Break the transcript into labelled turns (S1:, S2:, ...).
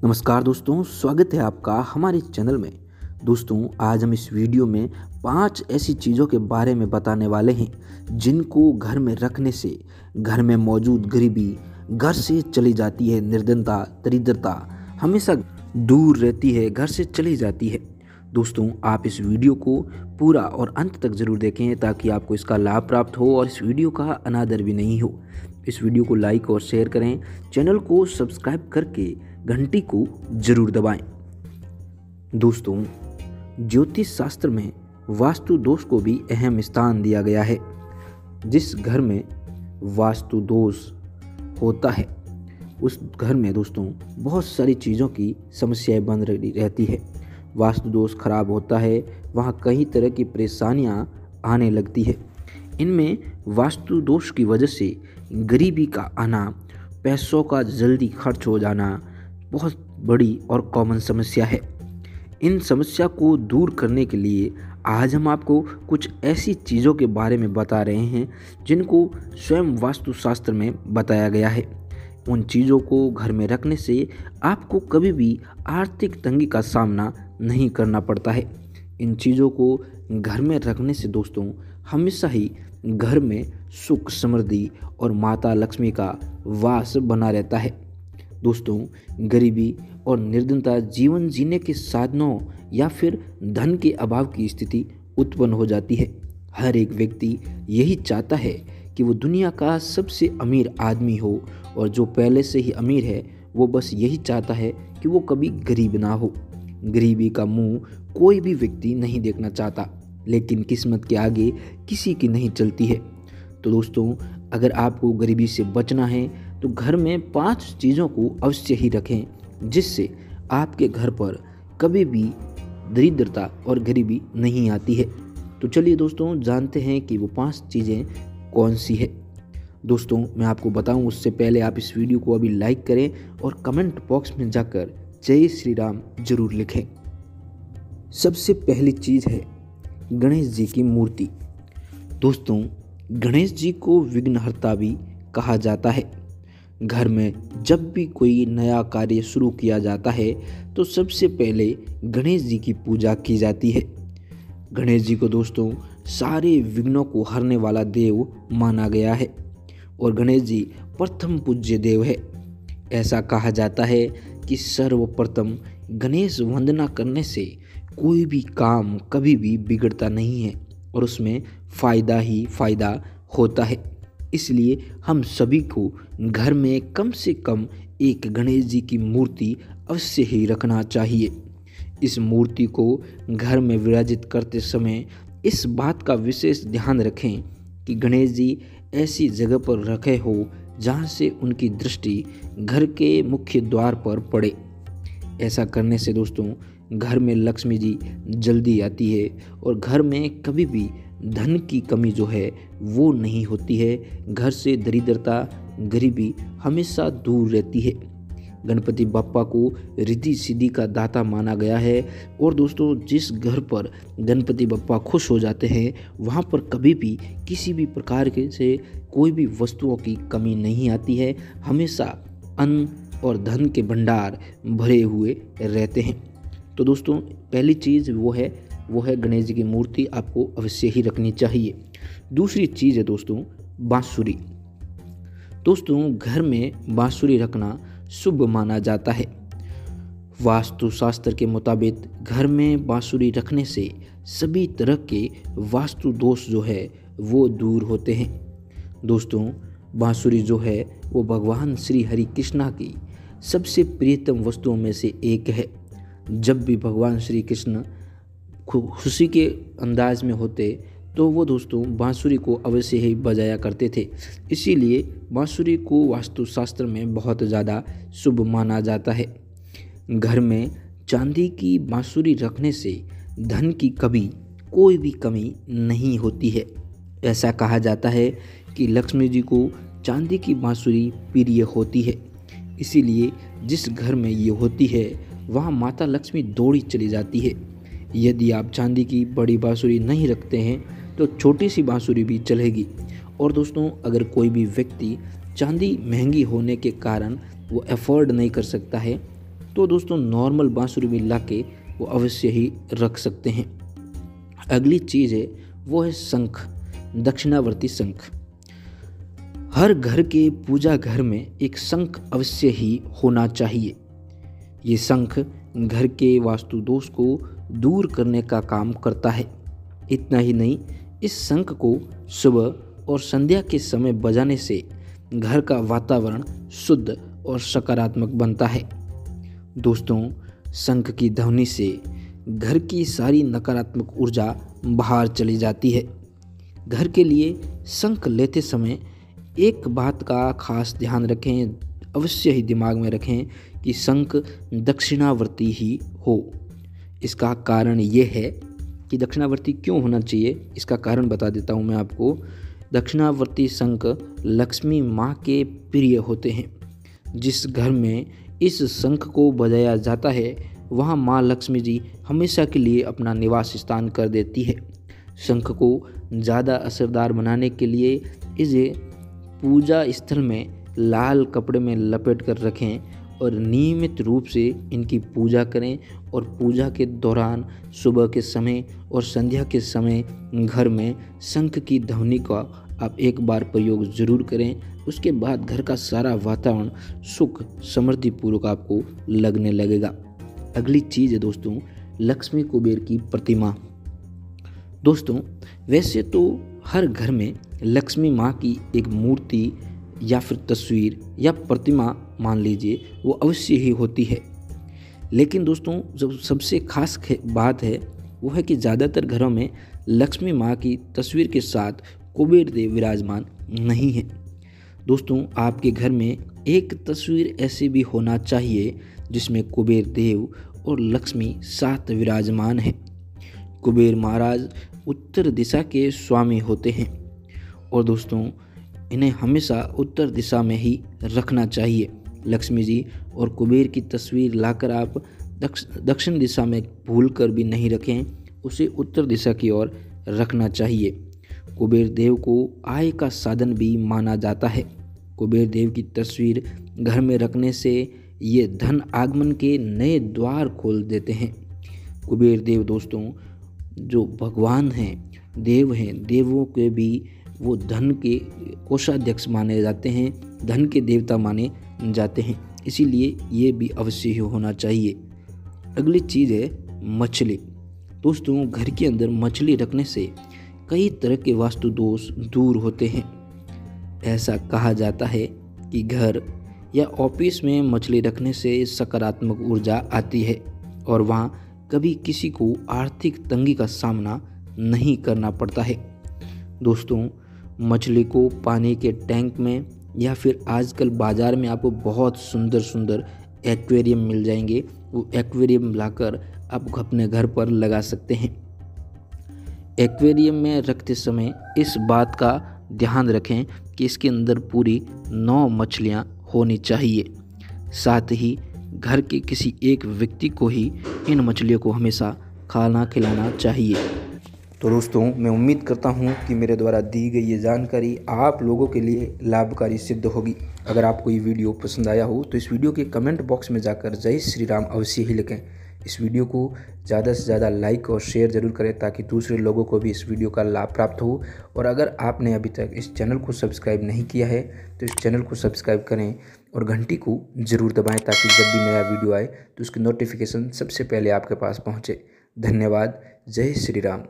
S1: नमस्कार दोस्तों, स्वागत है आपका हमारे चैनल में। दोस्तों, आज हम इस वीडियो में 5 ऐसी चीज़ों के बारे में बताने वाले हैं जिनको घर में रखने से घर में मौजूद गरीबी घर से चली जाती है, निर्धनता, दरिद्रता हमेशा दूर रहती है, घर से चली जाती है। दोस्तों, आप इस वीडियो को पूरा और अंत तक ज़रूर देखें ताकि आपको इसका लाभ प्राप्त हो और इस वीडियो का अनादर भी नहीं हो। इस वीडियो को लाइक और शेयर करें, चैनल को सब्सक्राइब करके घंटी को जरूर दबाएं। दोस्तों, ज्योतिष शास्त्र में वास्तु दोष को भी अहम स्थान दिया गया है। जिस घर में वास्तु दोष होता है उस घर में दोस्तों बहुत सारी चीज़ों की समस्याएं बन रहती है। वास्तु दोष खराब होता है, वहाँ कई तरह की परेशानियां आने लगती है। इनमें वास्तु दोष की वजह से गरीबी का आना, पैसों का जल्दी खर्च हो जाना बहुत बड़ी और कॉमन समस्या है। इन समस्या को दूर करने के लिए आज हम आपको कुछ ऐसी चीज़ों के बारे में बता रहे हैं जिनको स्वयं वास्तुशास्त्र में बताया गया है। उन चीज़ों को घर में रखने से आपको कभी भी आर्थिक तंगी का सामना नहीं करना पड़ता है। इन चीज़ों को घर में रखने से दोस्तों हमेशा ही घर में सुख, समृद्धि और माता लक्ष्मी का वास बना रहता है। दोस्तों, गरीबी और निर्धनता जीवन जीने के साधनों या फिर धन के अभाव की स्थिति उत्पन्न हो जाती है। हर एक व्यक्ति यही चाहता है कि वो दुनिया का सबसे अमीर आदमी हो, और जो पहले से ही अमीर है वो बस यही चाहता है कि वो कभी गरीब ना हो। गरीबी का मुंह कोई भी व्यक्ति नहीं देखना चाहता, लेकिन किस्मत के आगे किसी की नहीं चलती है। तो दोस्तों, अगर आपको गरीबी से बचना है तो घर में 5 चीज़ों को अवश्य ही रखें जिससे आपके घर पर कभी भी दरिद्रता और गरीबी नहीं आती है। तो चलिए दोस्तों, जानते हैं कि वो 5 चीज़ें कौन सी है। दोस्तों, मैं आपको बताऊं उससे पहले आप इस वीडियो को अभी लाइक करें और कमेंट बॉक्स में जाकर जय श्री राम जरूर लिखें। सबसे पहली चीज़ है गणेश जी की मूर्ति। दोस्तों, गणेश जी को विघ्नहर्ता भी कहा जाता है। घर में जब भी कोई नया कार्य शुरू किया जाता है तो सबसे पहले गणेश जी की पूजा की जाती है। गणेश जी को दोस्तों सारे विघ्नों को हरने वाला देव माना गया है और गणेश जी प्रथम पूज्य देव है। ऐसा कहा जाता है कि सर्वप्रथम गणेश वंदना करने से कोई भी काम कभी भी बिगड़ता नहीं है और उसमें फ़ायदा ही फ़ायदा होता है। इसलिए हम सभी को घर में कम से कम एक गणेश जी की मूर्ति अवश्य ही रखना चाहिए। इस मूर्ति को घर में विराजित करते समय इस बात का विशेष ध्यान रखें कि गणेश जी ऐसी जगह पर रखे हो जहाँ से उनकी दृष्टि घर के मुख्य द्वार पर पड़े। ऐसा करने से दोस्तों घर में लक्ष्मी जी जल्दी आती है और घर में कभी भी धन की कमी जो है वो नहीं होती है। घर से दरिद्रता, गरीबी हमेशा दूर रहती है। गणपति बप्पा को रिद्धि सिद्धि का दाता माना गया है और दोस्तों जिस घर पर गणपति बप्पा खुश हो जाते हैं वहाँ पर कभी भी किसी भी प्रकार के से कोई भी वस्तुओं की कमी नहीं आती है। हमेशा अन्न और धन के भंडार भरे हुए रहते हैं। तो दोस्तों, पहली चीज़ वो है गणेश जी की मूर्ति आपको अवश्य ही रखनी चाहिए। दूसरी चीज़ है दोस्तों बांसुरी। दोस्तों, घर में बांसुरी रखना शुभ माना जाता है। वास्तुशास्त्र के मुताबिक घर में बांसुरी रखने से सभी तरह के वास्तु दोष जो है वो दूर होते हैं। दोस्तों, बांसुरी जो है वो भगवान श्री हरि कृष्णा की सबसे प्रियतम वस्तुओं में से एक है। जब भी भगवान श्री कृष्ण खुशी के अंदाज में होते तो वो दोस्तों बांसुरी को अवश्य ही बजाया करते थे। इसीलिए बांसुरी को वास्तुशास्त्र में बहुत ज़्यादा शुभ माना जाता है। घर में चांदी की बांसुरी रखने से धन की कभी कोई भी कमी नहीं होती है। ऐसा कहा जाता है कि लक्ष्मी जी को चांदी की बांसुरी प्रिय होती है। इसीलिए जिस घर में ये होती है वहाँ माता लक्ष्मी दौड़ी चली जाती है। यदि आप चांदी की बड़ी बांसुरी नहीं रखते हैं तो छोटी सी बांसुरी भी चलेगी। और दोस्तों, अगर कोई भी व्यक्ति चांदी महंगी होने के कारण वो अफोर्ड नहीं कर सकता है तो दोस्तों नॉर्मल बांसुरी में ला के वो अवश्य ही रख सकते हैं। अगली चीज़ है वो है शंख, दक्षिणावर्ती शंख। हर घर के पूजा घर में एक शंख अवश्य ही होना चाहिए। ये शंख घर के वास्तु दोष को दूर करने का काम करता है। इतना ही नहीं, इस शंख को सुबह और संध्या के समय बजाने से घर का वातावरण शुद्ध और सकारात्मक बनता है। दोस्तों, शंख की ध्वनि से घर की सारी नकारात्मक ऊर्जा बाहर चली जाती है। घर के लिए शंख लेते समय एक बात का खास ध्यान रखें, अवश्य ही दिमाग में रखें कि शंख दक्षिणावर्ती ही हो। इसका कारण ये है कि दक्षिणावर्ती क्यों होना चाहिए, इसका कारण बता देता हूँ मैं आपको। दक्षिणावर्ती शंख लक्ष्मी माँ के प्रिय होते हैं। जिस घर में इस शंख को बजाया जाता है वहाँ माँ लक्ष्मी जी हमेशा के लिए अपना निवास स्थान कर देती है। शंख को ज़्यादा असरदार बनाने के लिए इसे पूजा स्थल में लाल कपड़े में लपेट कर रखें और नियमित रूप से इनकी पूजा करें। और पूजा के दौरान सुबह के समय और संध्या के समय घर में शंख की ध्वनि का आप एक बार प्रयोग ज़रूर करें। उसके बाद घर का सारा वातावरण सुख समृद्धि पूर्वक आपको लगने लगेगा। अगली चीज़ है दोस्तों, लक्ष्मी कुबेर की प्रतिमा। दोस्तों, वैसे तो हर घर में लक्ष्मी माँ की एक मूर्ति या फिर तस्वीर या प्रतिमा मान लीजिए वो अवश्य ही होती है। लेकिन दोस्तों, जो सबसे खास बात है वो है कि ज़्यादातर घरों में लक्ष्मी माँ की तस्वीर के साथ कुबेर देव विराजमान नहीं है। दोस्तों, आपके घर में एक तस्वीर ऐसी भी होना चाहिए जिसमें कुबेर देव और लक्ष्मी साथ विराजमान हैं। कुबेर महाराज उत्तर दिशा के स्वामी होते हैं और दोस्तों इन्हें हमेशा उत्तर दिशा में ही रखना चाहिए। लक्ष्मी जी और कुबेर की तस्वीर लाकर आप दक्षिण दिशा में भूल कर भी नहीं रखें, उसे उत्तर दिशा की ओर रखना चाहिए। कुबेर देव को आय का साधन भी माना जाता है। कुबेर देव की तस्वीर घर में रखने से ये धन आगमन के नए द्वार खोल देते हैं। कुबेर देव दोस्तों जो भगवान हैं, देव हैं, देवों के भी वो धन के कोषाध्यक्ष माने जाते हैं, धन के देवता माने जाते हैं, इसीलिए ये भी अवश्य ही होना चाहिए। अगली चीज़ है मछली। दोस्तों, घर के अंदर मछली रखने से कई तरह के वास्तु दोष दूर होते हैं। ऐसा कहा जाता है कि घर या ऑफिस में मछली रखने से सकारात्मक ऊर्जा आती है और वहाँ कभी किसी को आर्थिक तंगी का सामना नहीं करना पड़ता है। दोस्तों, मछली को पानी के टैंक में या फिर आजकल बाज़ार में आपको बहुत सुंदर सुंदर एक्वेरियम मिल जाएंगे, वो एक्वेरियम लाकर आप अपने घर पर लगा सकते हैं। एक्वेरियम में रखते समय इस बात का ध्यान रखें कि इसके अंदर पूरी 9 मछलियाँ होनी चाहिए। साथ ही घर के किसी एक व्यक्ति को ही इन मछलियों को हमेशा खाना खिलाना चाहिए। तो दोस्तों, मैं उम्मीद करता हूँ कि मेरे द्वारा दी गई ये जानकारी आप लोगों के लिए लाभकारी सिद्ध होगी। अगर आपको ये वीडियो पसंद आया हो तो इस वीडियो के कमेंट बॉक्स में जाकर जय श्री राम अवश्य ही लिखें। इस वीडियो को ज़्यादा से ज़्यादा लाइक और शेयर ज़रूर करें ताकि दूसरे लोगों को भी इस वीडियो का लाभ प्राप्त हो। और अगर आपने अभी तक इस चैनल को सब्सक्राइब नहीं किया है तो इस चैनल को सब्सक्राइब करें और घंटी को ज़रूर दबाएं ताकि जब भी नया वीडियो आए तो उसकी नोटिफिकेशन सबसे पहले आपके पास पहुँचे। धन्यवाद। जय श्री राम।